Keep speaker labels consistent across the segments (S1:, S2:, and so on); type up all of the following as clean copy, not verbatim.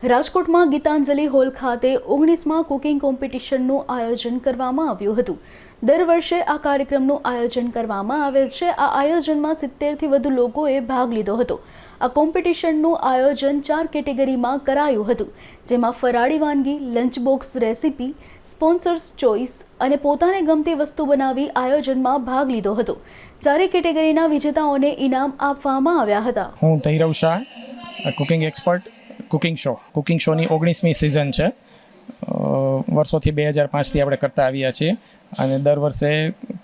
S1: રાજકોટમાં ગીતાંજલિ હોલ ખાતે 19મા કુકિંગ કોમ્પિટિશનનું આયોજન કરવામાં આવ્યું હતું। દર વર્ષે આ કાર્યક્રમનું આયોજન કરવામાં આવે છે। આ આયોજનમાં 70થી વધુ લોકોએ ભાગ લીધો હતો। આ કોમ્પિટિશનનું આયોજન 4 કેટેગરીમાં કરાયું હતું, જેમાં ફરાળી વાનગી, lunch box recipe, sponsors choice અને પોતાને ગમતી વસ્તુ બનાવી આયોજનમાં ભાગ લીધો હતો। ચારેય કેટેગરીના વિજેતાઓને ઇનામ આપવામાં આવ્યા હતા।
S2: હું તૈરવ શાહ, કુકિંગ એક્સપર્ટ, કુકિંગ શોની 19મી સિઝન છે। વર્ષોથી 2005થી આપણે કરતા આવ્યા છીએ અને દર વર્ષે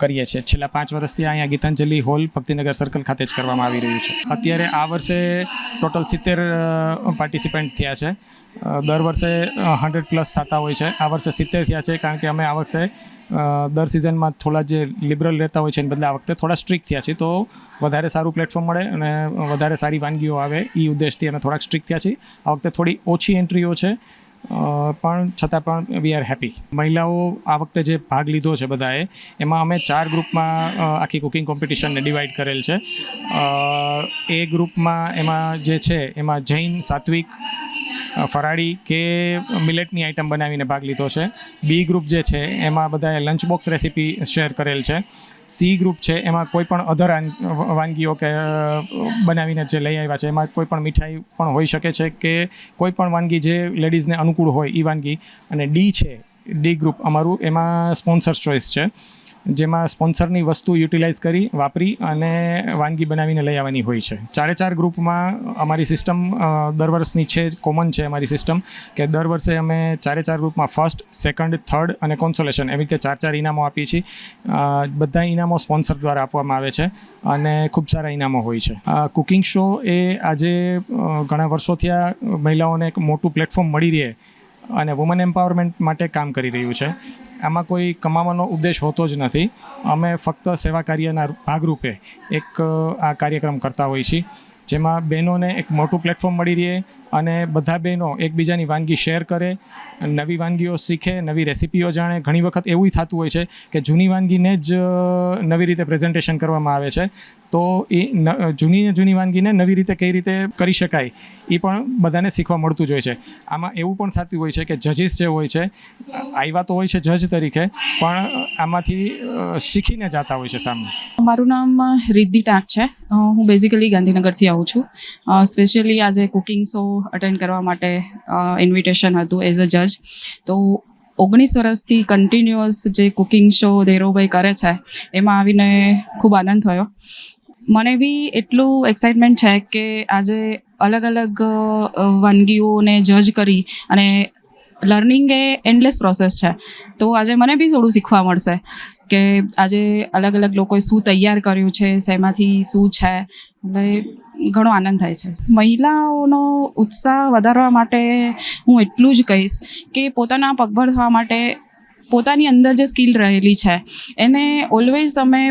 S2: કરીએ છીએ। છેલ્લા 5 વર્ષથી અહીંયા ગીતાંજલિ હોલ ભક્તિનગર સર્કલ ખાતે જ કરવામાં આવી રહ્યું છે। અત્યારે આ વર્ષે ટોટલ 70 પાર્ટિસિપન્ટ થયા છે। દર વર્ષે 100+ થતા હોય છે। આ વર્ષે 70 થયા છે, કારણ કે અમે આ વર્ષે દર સિઝનમાં થોડા જે લિબરલ રહેતા હોય છે એને બદલે આ વખતે થોડા સ્ટ્રિક્ટ થયા છે, તો વધારે સારું પ્લેટફોર્મ મળે અને વધારે સારી વાનગીઓ આવે એ ઉદ્દેશથી અમે થોડાક સ્ટ્રિક્ટ થયા છીએ। આ વખતે થોડી ઓછી એન્ટ્રીઓ છે, પણ છતાં પણ વી આર હેપી। મહિલાઓ આ વખતે જે ભાગ લીધો છે બધાએ, એમાં અમે 4 ગ્રુપમાં આખી કુકિંગ કોમ્પિટિશનને ડિવાઈડ કરેલ છે। એ ગ્રુપમાં એમાં જે છે એમાં જૈન, સાત્વિક, ફરાળી કે મિલેટની આઈટમ બનાવીને ભાગ લીધો છે। બી ગ્રુપ જે છે એમાં બધાએ લંચ બોક્સ રેસિપી શેર કરેલ છે। સી ગ્રુપ છે એમાં કોઈ પણ અધર વાનગીઓ કે બનાવીને જે લઈ આવ્યા છે, એમાં કોઈ પણ મીઠાઈ પણ હોઈ શકે છે કે કોઈ પણ વાનગી જે લેડીઝને અનુકૂળ હોય એ વાનગી। અને ડી ગ્રુપ અમારું, એમાં સ્પોન્સર્સ ચોઇસ છે, જેમાં સ્પોન્સરની વસ્તુ યુટિલાઇઝ કરી વાપરી અને વાનગી બનાવીને લઈ આવવાની હોય છે। 4 ગ્રુપમાં અમારી સિસ્ટમ દર વર્ષની છે, કોમન છે અમારી સિસ્ટમ, કે દર વર્ષે અમે 4 ગ્રુપમાં ફર્સ્ટ, સેકન્ડ, થર્ડ અને કોન્સોલેશન એવી રીતે 4 ઇનામો આપીએ છીએ। બધા ઇનામો સ્પોન્સર દ્વારા આપવામાં આવે છે અને ખૂબ સારા ઇનામો હોય છે। કુકિંગ શો એ આજે ઘણા વર્ષોથી આ મહિલાઓને એક મોટું પ્લેટફોર્મ મળી રહે અને વુમન એમ્પાવરમેન્ટ માટે કામ કરી રહ્યું છે। આમાં કોઈ કમાવાનો ઉદ્દેશ હોતો જ નથી। અમે ફક્ત સેવા કાર્યના ભાગરૂપે એક આ કાર્યક્રમ કરતા હોઈએ છીએ, જેમાં બહેનોને એક મોટું પ્લેટફોર્મ મળી રહે અને બધા બહેનો એકબીજાની વાનગી શેર કરે, નવી વાનગીઓ શીખે, નવી રેસિપીઓ જાણે। ઘણી વખત એવું થતું હોય છે કે જૂની વાનગીને જ નવી રીતે પ્રેઝન્ટેશન કરવામાં આવે છે, તો એ જૂની વાનગીને નવી રીતે કઈ રીતે કરી શકાય એ પણ બધાને શીખવા મળતું જ હોય છે। આમાં એવું પણ થતું હોય છે કે જજીસ જે હોય છે આવ્યા તો હોય છે જજ તરીકે, પણ આમાંથી શીખીને જતા હોય છે સામે।
S3: મારું નામ રિદ્ધિ ટાંક છે। હું બેઝિકલી ગાંધીનગરથી આવું છું। સ્પેશિયલી આજે કુકિંગ શો અટેન્ડ કરવા માટે ઇન્વિટેશન હતું એઝ અ જજ। તો 19 વર્ષથી કન્ટિન્યુઅસ જે કુકિંગ શો ધૈરવભાઈ કરે છે એમાં આવીને ખૂબ આનંદ થયો। મને બી એટલું એક્સાઇટમેન્ટ છે કે આજે અલગ અલગ વાનગીઓને જજ કરી અને લર્નિંગ એ એન્ડલેસ પ્રોસેસ છે, તો આજે મને બી થોડું શીખવા મળશે કે આજે અલગ અલગ લોકોએ શું તૈયાર કર્યું છે, શેમાંથી શું છે, એટલે ઘણો આનંદ થાય છે। મહિલાઓનો ઉત્સાહ વધારવા માટે હું એટલું જ કહીશ કે પોતાના પગભર થવા માટે પોતાની અંદર જે સ્કિલ રહેલી છે એને ઓલવેઝ તમે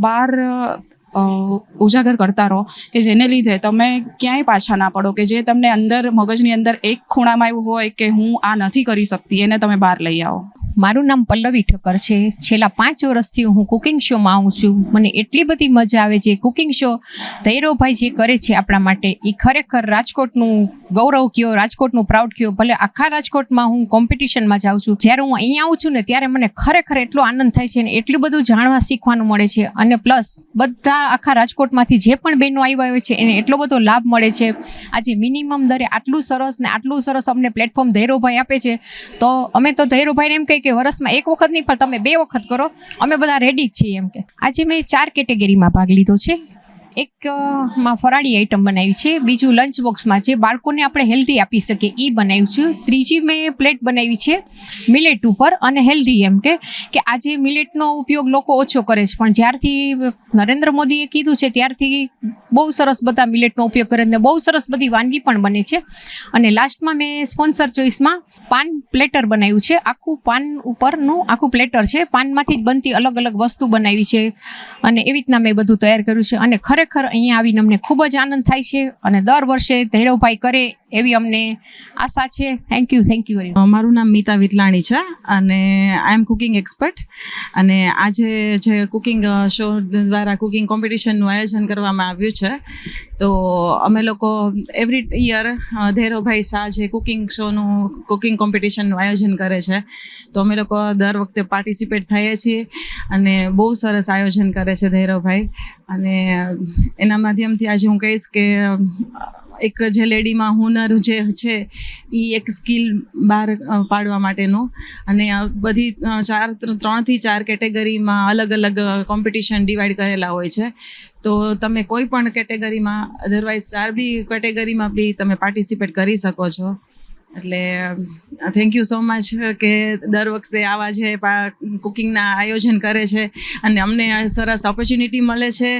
S3: બહાર ઉજાગર કરતા રહો, કે જેને લીધે તમે ક્યાંય પાછા ના પડો, કે જે તમને અંદર મગજની અંદર એક ખૂણામાં એવું હોય કે હું આ નથી કરી શકતી, એને તમે બહાર લઈ આવો।
S4: મારું નામ પલ્લવી ઠક્કર છે। છેલ્લા 5 વર્ષથી હું કુકિંગ શોમાં આવું છું। મને એટલી બધી મજા આવે છે। કુકિંગ શો ધૈરવભાઈ જે કરે છે આપણા માટે, એ ખરેખર રાજકોટનું ગૌરવ કયો, રાજકોટનું પ્રાઉડ કયો। ભલે આખા રાજકોટમાં હું કોમ્પિટિશનમાં જાઉં છું, જ્યારે હું અહીંયા આવું છું ને ત્યારે મને ખરેખર એટલો આનંદ થાય છે ને એટલું બધું જાણવા શીખવાનું મળે છે। અને પ્લસ બધા આખા રાજકોટમાંથી જે પણ બહેનો આવ્યા હોય છે એને એટલો બધો લાભ મળે છે। આજે મિનિમમ દરે આટલું સરસ અમને પ્લેટફોર્મ ધૈરવભાઈ આપે છે, તો અમે તો ધૈરવભાઈને એમ કહીએ કે વર્ષમાં 1 વખત નહીં પણ તમે 2 વખત કરો, અમે બધા રેડી જ છીએ એમ કે। આજે મેં 4 કેટેગરીમાં ભાગ લીધો છે। એકમાં ફરાળી આઈટમ બનાવી છે, બીજું લંચ બોક્સમાં જે બાળકોને આપણે હેલ્ધી આપી શકીએ એ બનાવ્યું છે, ત્રીજી મેં પ્લેટ બનાવી છે મિલેટ ઉપર અને હેલ્ધી, એમ કે આજે મિલેટનો ઉપયોગ લોકો ઓછો કરે છે, પણ જ્યારથી નરેન્દ્ર મોદીએ કીધું છે ત્યારથી બહુ સરસ બધા મિલેટનો ઉપયોગ કરે ને બહુ સરસ બધી વાનગી પણ બને છે। અને લાસ્ટમાં મેં સ્પોન્સર ચોઇસમાં પાન પ્લેટર બનાવ્યું છે। આખું પાન ઉપરનું આખું પ્લેટર છે, પાનમાંથી જ બનતી અલગ અલગ વસ્તુ બનાવી છે અને એવી રીતના મેં બધું તૈયાર કર્યું છે। અને ખરેખર અહીંયા આવીને અમને ખૂબ જ આનંદ થાય છે અને દર વર્ષે ધૈરવભાઈ કરે એવી અમને આશા છે. Thank you very much.
S5: મારું નામ મીતા વિટલાણી છે અને આઈ એમ કુકિંગ એક્સપર્ટ. અને આજે જે કુકિંગ શો દ્વારા કુકિંગ કોમ્પિટિશનનું આયોજન કરવામાં આવ્યું છે, તો અમે લોકો એવરી યર ધૈરવભાઈ શાહ જે કુકિંગ શોનું કુકિંગ કોમ્પિટિશનનું આયોજન કરે છે, તો અમે લોકો દર વખતે પાર્ટિસિપેટ થઈએ છીએ અને બહુ સરસ આયોજન કરે છે ધૈરવભાઈ. અને એના માધ્યમથી આજે હું કહીશ કે એક જે લેડીમાં હુનર જે છે એ એક સ્કિલ બહાર પાડવા માટેનું, અને બધી 3 થી 4 કેટેગરીમાં અલગ અલગ કોમ્પિટિશન ડિવાઈડ કરેલા હોય છે. તો તમે કોઈ પણ કેટેગરીમાં, અધરવાઇઝ 4 બી કેટેગરીમાં બી તમે પાર્ટિસિપેટ કરી શકો છો. એટલે થેન્ક યુ સો મચ કે દર વખતે આવા જે કુકિંગના આયોજન કરે છે અને અમને સરસ ઓપોર્ચ્યુનિટી મળે છે.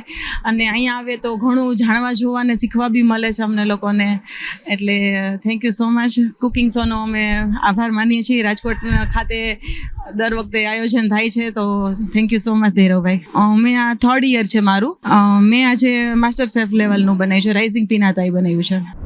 S5: અને અહીંયા આવે તો ઘણું જાણવા જોવા ને શીખવા બી મળે છે અમને લોકોને. એટલે thank you so much. Cooking શોનો અમે આભાર માનીએ છીએ. રાજકોટ ખાતે દર વખતે આયોજન થાય છે, તો થેન્ક યુ સો મચ ધૈરવભાઈ. મેં આ 3rd યર છે મારું. મેં આજે માસ્ટર શેફ લેવલનું બનાવ્યું છે, રાઇઝિંગ પિનાતાઈ બનાવ્યું છે.